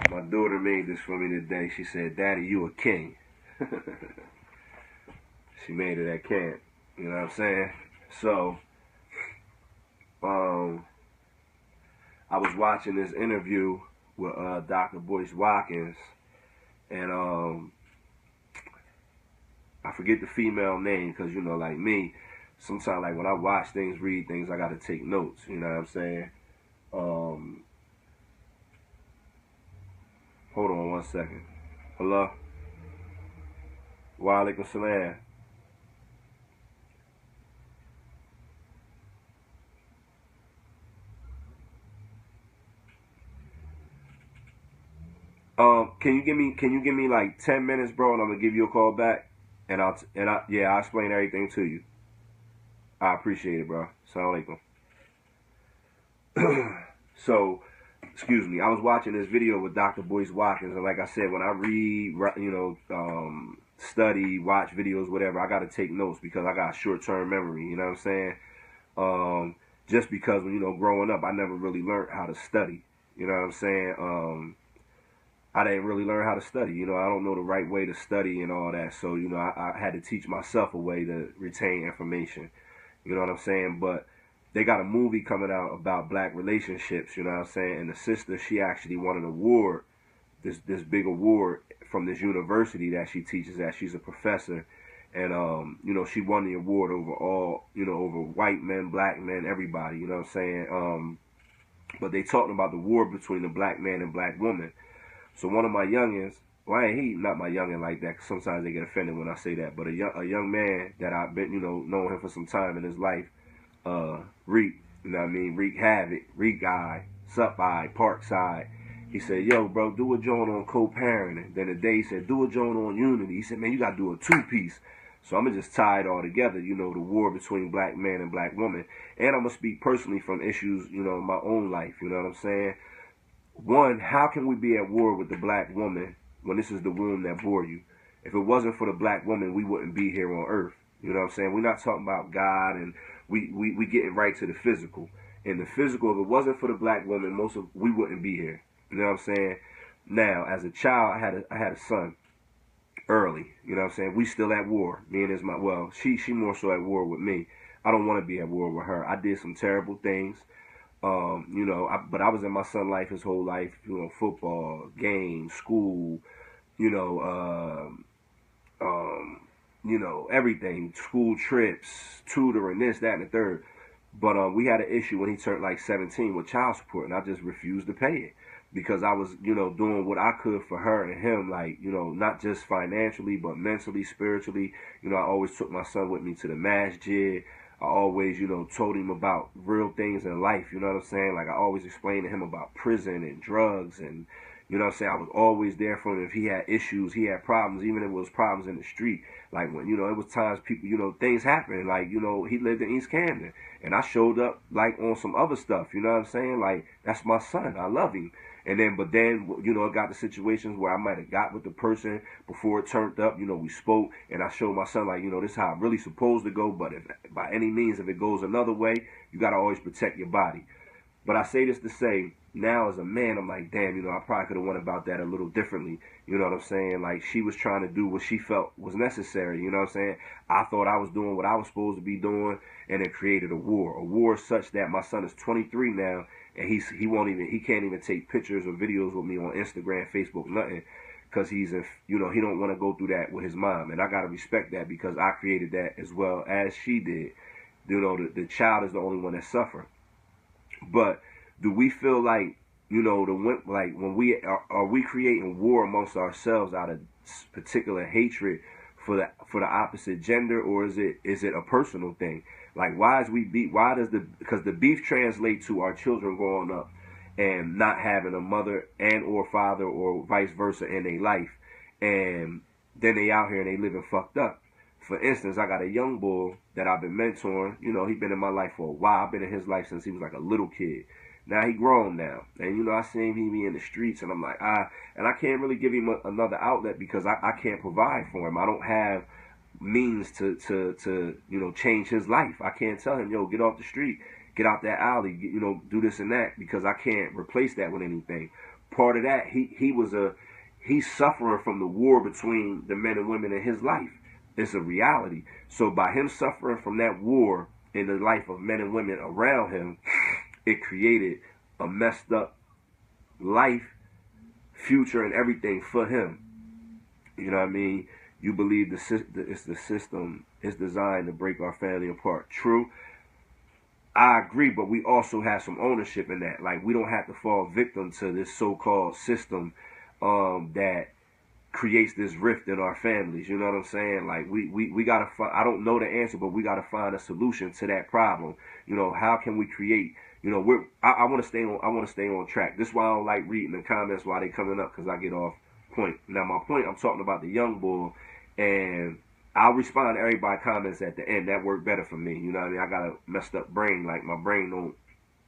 My daughter made this for me today. She said, "Daddy, you a king." She made it at camp. You know what I'm saying? So, um, I was watching this interview with Dr. Boyce Watkins, and I forget the female name because like me, sometimes like when I watch things, read things, I gotta take notes. You know what I'm saying? Um, Hold on one second. Hello. Wa alaikum salam. Can you give me like 10 minutes, bro, and I'm gonna give you a call back, and I'll explain everything to you. I appreciate it, bro. Assalamu alaikum. So, excuse me. I was watching this video with Dr. Boyce Watkins, and like I said, when I read, study, watch videos, whatever, I gotta take notes because I got short-term memory. You know what I'm saying? Just because growing up, I never really learned how to study. You know what I'm saying? I didn't really learn how to study. I don't know the right way to study and all that. So, I had to teach myself a way to retain information. You know what I'm saying? But they got a movie coming out about black relationships, you know what I'm saying? And the sister, she actually won an award, this big award from this university that she teaches at. She's a professor. And she won the award over over white men, black men, everybody, you know what I'm saying? But they talking about the war between the black man and black woman. So one of my youngins, well, he not my youngin like that, 'cause sometimes they get offended when I say that, but a young man that I've been, knowing him for some time in his life, Reek, you know what I mean, Reek Havoc, Reek Guy, Sup Eye, Parkside. He said, "Yo, bro, do a joint on co-parenting." Then the day he said, "Do a joint on unity." He said, "Man, you gotta do a two-piece." So I'm gonna just tie it all together, the war between black man and black woman. And I'm gonna speak personally from issues, in my own life, you know what I'm saying? One, how can we be at war with the black woman when this is the womb that bore you? If it wasn't for the black woman, we wouldn't be here on earth. You know what I'm saying? We're not talking about God, and we getting right to the physical. In the physical, if it wasn't for the black woman, we wouldn't be here. You know what I'm saying? Now, as a child, I had a son early. You know what I'm saying? We still at war. Me and his mom. Well, she more so at war with me. I don't want to be at war with her. I did some terrible things. But I was in my son's life his whole life. Football, games, school. You know, everything, school trips, tutoring, this, that, and the third. But we had an issue when he turned like 17 with child support, and I just refused to pay it because I was, doing what I could for her and him, like, not just financially, but mentally, spiritually. I always took my son with me to the masjid. I always, told him about real things in life, you know what I'm saying? Like, I always explained to him about prison and drugs and, you know what I'm saying? I was always there for him if he had issues, he had problems, even if it was problems in the street. Like, when, it was times people, things happened. Like, he lived in East Camden. And I showed up, like, on some other stuff, you know what I'm saying? Like, that's my son. I love him. But then, it got to situations where I might have got with the person before it turned up. We spoke, and I showed my son, like, this is how I'm really supposed to go. But if by any means, if it goes another way, you got to always protect your body. But I say this to say, now as a man, I'm like, damn, I probably could have went about that a little differently. You know what I'm saying? Like, she was trying to do what she felt was necessary. You know what I'm saying? I thought I was doing what I was supposed to be doing, and it created a war. A war such that my son is 23 now, and he can't even take pictures or videos with me on Instagram, Facebook, nothing, because he don't want to go through that with his mom, and I gotta respect that because I created that as well as she did. The child is the only one that suffered. But do we feel like when are we creating war amongst ourselves out of particular hatred for the opposite gender, or is it a personal thing? Like, why does because the beef translate to our children growing up and not having a mother and or father or vice versa in their life, and then they out here and they living fucked up. For instance, I got a young boy that I've been mentoring. He been in my life for a while. I've been in his life since he was like a little kid. Now he grown now, and I seen him be in the streets, and I'm like, and I can't really give him another outlet because I can't provide for him. I don't have means to change his life. I can't tell him, yo, get off the street, get out that alley, do this and that, because I can't replace that with anything. part of that, he's suffering from the war between the men and women in his life. It's a reality. So by him suffering from that war in the life of men and women around him, it created a messed up life, future, and everything for him. You know what I mean? You believe the system is designed to break our family apart. True. I agree, but we also have some ownership in that. Like, we don't have to fall victim to this so-called system that creates this rift in our families. You know what I'm saying? Like, we gotta find, I don't know the answer, but we gotta find a solution to that problem. You know, how can we create, you know, I want to stay on track. This is why I don't like reading the comments while they coming up, because I get off point. Now my point, I'm talking about the young bull, and I'll respond to everybody's comments at the end. That worked better for me. You know what I mean? I got a messed up brain. Like, my brain don't,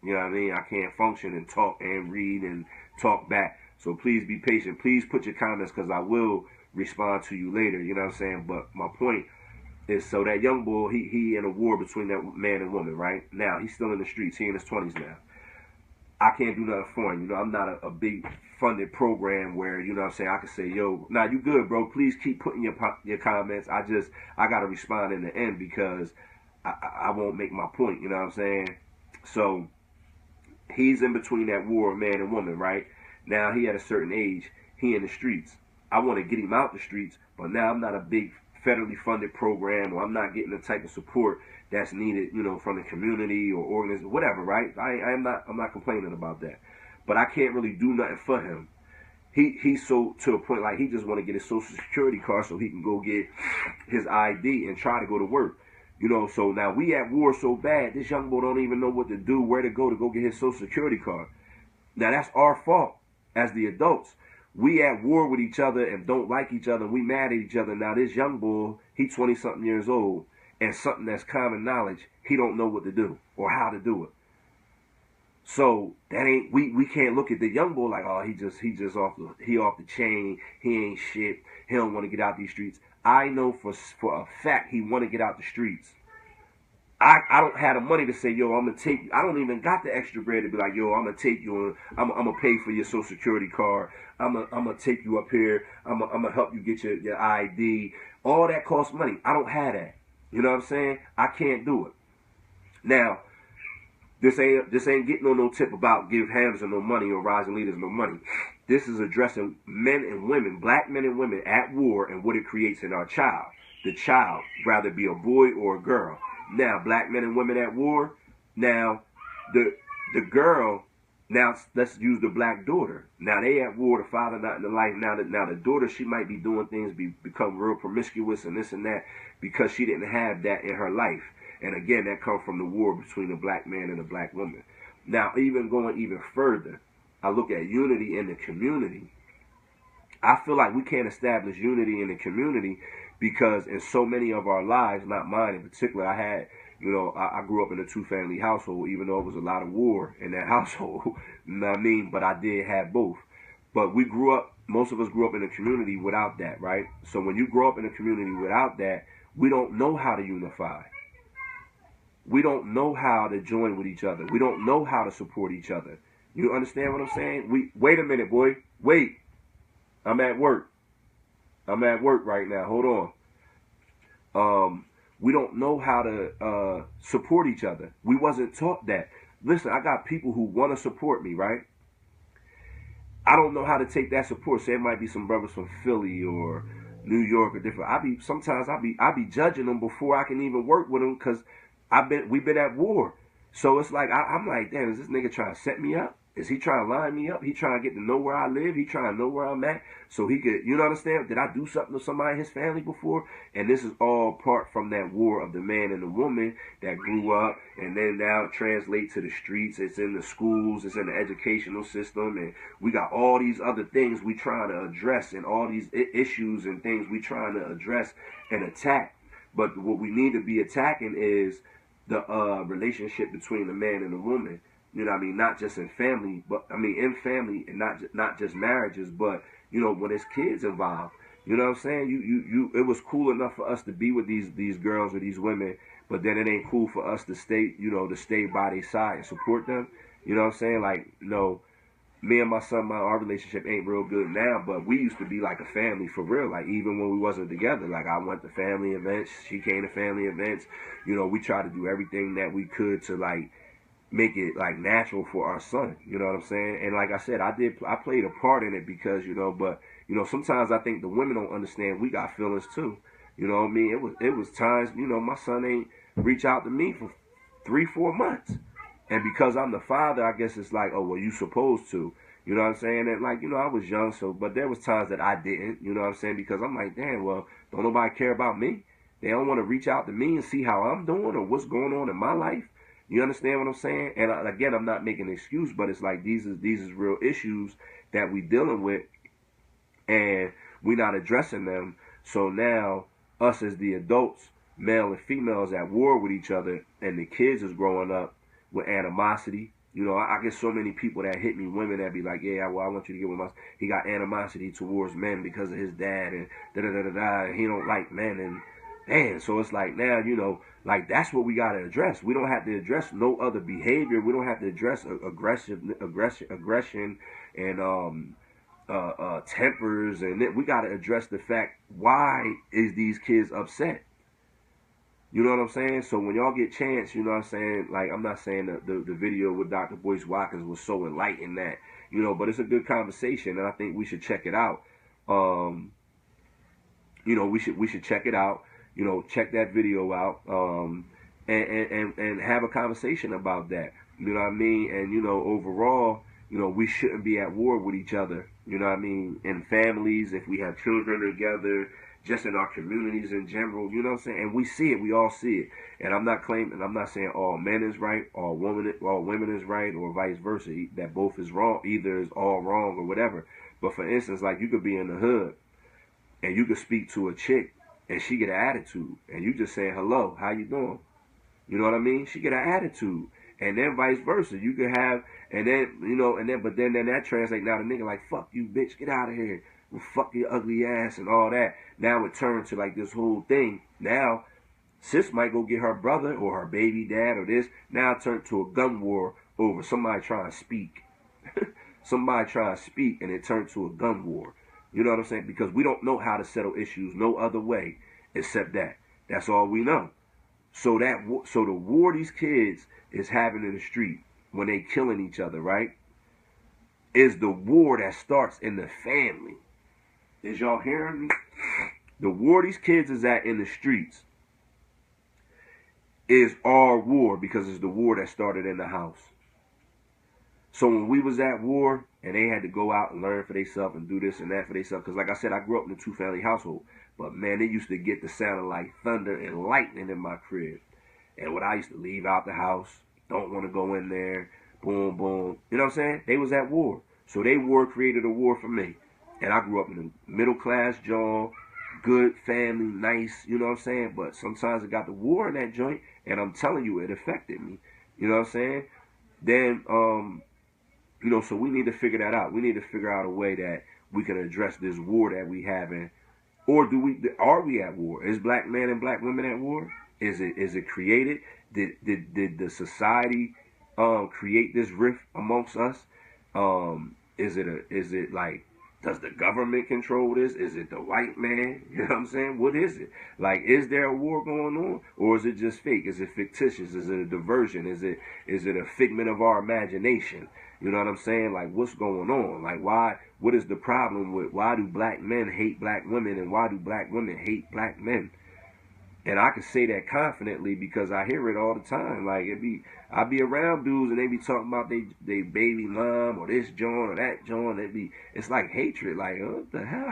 you know what I mean? I can't function and talk and read and talk back. So please be patient. Please put your comments, because I will respond to you later. You know what I'm saying? But my point is, so that young boy, he in a war between that man and woman, right? Now, he's still in the streets. He in his 20s now. I can't do nothing for him. You know, I'm not a big funded program where, you know what I'm saying, I can say, yo, nah, you good, bro. Please keep putting your comments. I got to respond in the end, because I won't make my point. You know what I'm saying? So he's in between that war of man and woman, right? Now he at a certain age, he in the streets. I want to get him out the streets, but now I'm not a big federally funded program, or I'm not getting the type of support that's needed, you know, from the community or organization, whatever, right? I'm not complaining about that, but I can't really do nothing for him. He's so to a point, like, he just want to get his social security card so he can go get his ID and try to go to work. You know, so now we at war so bad, this young boy don't even know what to do, where to go get his social security card. Now that's our fault as the adults. We at war with each other and don't like each other. We mad at each other. Now this young boy, he 20-something years old, and something that's common knowledge, he don't know what to do or how to do it. So that ain't, we can't look at the young boy like, oh, he just off the chain. He ain't shit. He don't want to get out these streets. I know for a fact he want to get out the streets. I don't have the money to say, yo, I'm going to take you. I don't even got the extra bread to be like, yo, I'm going to take you, I'm going to pay for your social security card. I'm going to take you up here. I'm going to help you get your ID. All that costs money. I don't have that. You know what I'm saying? I can't do it. Now, this ain't getting on no tip about give Hamza no money or rising leaders no money. This is addressing men and women, black men and women at war, and what it creates in our child. The child, rather be a boy or a girl. Now, black men and women at war. Now, the girl. Now, let's use the black daughter. Now, they at war. The father not in the life. Now, the daughter, she might be doing things, become real promiscuous and this and that, because she didn't have that in her life. And again, that comes from the war between the black man and the black woman. Now, even going even further, I look at unity in the community. I feel like we can't establish unity in the community, because in so many of our lives, not mine in particular, I grew up in a two-family household, even though it was a lot of war in that household, you know what I mean? But I did have both. But most of us grew up in a community without that, right? So when you grow up in a community without that, we don't know how to unify. We don't know how to join with each other. We don't know how to support each other. You understand what I'm saying? Wait a minute, boy. Wait. I'm at work. I'm at work right now. Hold on. We don't know how to support each other. We wasn't taught that. Listen, I got people who want to support me, right? I don't know how to take that support. Say it might be some brothers from Philly or New York or different. Sometimes I be judging them before I can even work with them, because we've been at war. So it's like I'm like, damn, is this nigga trying to set me up? Is he trying to line me up? He trying to get to know where I live. He trying to know where I'm at, so he could, you know, understand? Did I do something to somebody in his family before? And this is all part from that war of the man and the woman that grew up, and then now it translates to the streets. It's in the schools. It's in the educational system, and we got all these other things we trying to address, and all these issues and things we trying to address and attack. But what we need to be attacking is the relationship between the man and the woman. You know what I mean? Not just in family, but I mean in family, and not just marriages, but, you know, when there's kids involved. You know what I'm saying? It was cool enough for us to be with these girls or these women, but then it ain't cool for us to stay by their side and support them. You know what I'm saying? Like, you know, me and my son, our relationship ain't real good now, but we used to be like a family for real. Like even when we wasn't together, like I went to family events, she came to family events. You know, we tried to do everything that we could to like make it like natural for our son. You know what I'm saying? And like I said, I played a part in it because but sometimes I think the women don't understand we got feelings too. You know what I mean? It was times my son ain't reach out to me for 3-4 months. And because I'm the father, I guess it's like, oh, well, you supposed to. You know what I'm saying? And like, I was young, but there was times that I didn't, you know what I'm saying? Because I'm like, damn, well, don't nobody care about me? They don't want to reach out to me and see how I'm doing or what's going on in my life. You understand what I'm saying? And again, I'm not making an excuse, but it's like these is real issues that we dealing with, and we not addressing them. So now, us as the adults, male and female, is at war with each other, and the kids is growing up with animosity. I get so many people that hit me, women that be like, yeah, well, I want you to get with my. He got animosity towards men because of his dad, and da da da da da. And he don't like men, and man, so it's like now, like that's what we got to address. We don't have to address no other behavior. We don't have to address aggression, and tempers, and we got to address the fact why is these kids upset. You know what I'm saying? So when y'all get chance, you know what I'm saying? Like, I'm not saying that the video with Dr. Boyce Watkins was so enlightened that, but it's a good conversation, and I think we should check it out. We should check it out. Check that video out, and have a conversation about that. You know what I mean? And overall, we shouldn't be at war with each other. You know what I mean? In families, if we have children together, just in our communities in general, you know what I'm saying? And we see it, we all see it. And I'm not saying all men is right, all women is right, or vice versa, that both is wrong, either is all wrong or whatever. But for instance, like you could be in the hood and you could speak to a chick and she get an attitude, and you just saying, hello, how you doing? You know what I mean? She get an attitude. And then vice versa. You could have, and then, but then that translates now to nigga like, fuck you, bitch, get out of here. Well, fuck your ugly ass and all that. Now it turns to like this whole thing. Now, sis might go get her brother or her baby dad or this. Now it turned to a gun war over somebody trying to speak. Somebody trying to speak, and it turned to a gun war. You know what I'm saying? Because we don't know how to settle issues no other way except that. That's all we know. So the war these kids is having in the street when they killing each other, right, is the war that starts in the family. Is y'all hearing me? The war these kids is at in the streets is our war because it's the war that started in the house. So when we was at war and they had to go out and learn for themselves and do this and that for themselves, because like I said, I grew up in a 2-family household, but man, they used to get the sound of like thunder and lightning in my crib. And when I used to leave out the house, don't want to go in there, boom, boom. You know what I'm saying? They was at war. So they war created a war for me. And I grew up in a middle class joint, good family, nice, you know what I'm saying? But sometimes it got the war in that joint, and I'm telling you, it affected me. You know what I'm saying? Then, so we need to figure that out. We need to figure out a way that we can address this war that we having. Or are we at war? Is black men and black women at war? Is it created? Did the society create this rift amongst us? Is it like, does the government control this? Is it the white man? You know what I'm saying? What is it? Like, is there a war going on? Or is it just fake? Is it fictitious? Is it a diversion? Is it a figment of our imagination? You know what I'm saying? Like, what's going on? Like, what is the problem with, why do black men hate black women, and why do black women hate black men? And I can say that confidently because I hear it all the time. Like, I be around dudes and they be talking about they baby mom or this joint or that joint. It's like hatred. Like, what the hell?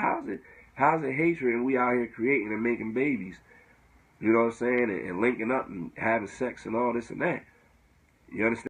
How's it hatred? And we out here creating and making babies. You know what I'm saying? And linking up and having sex and all this and that. You understand?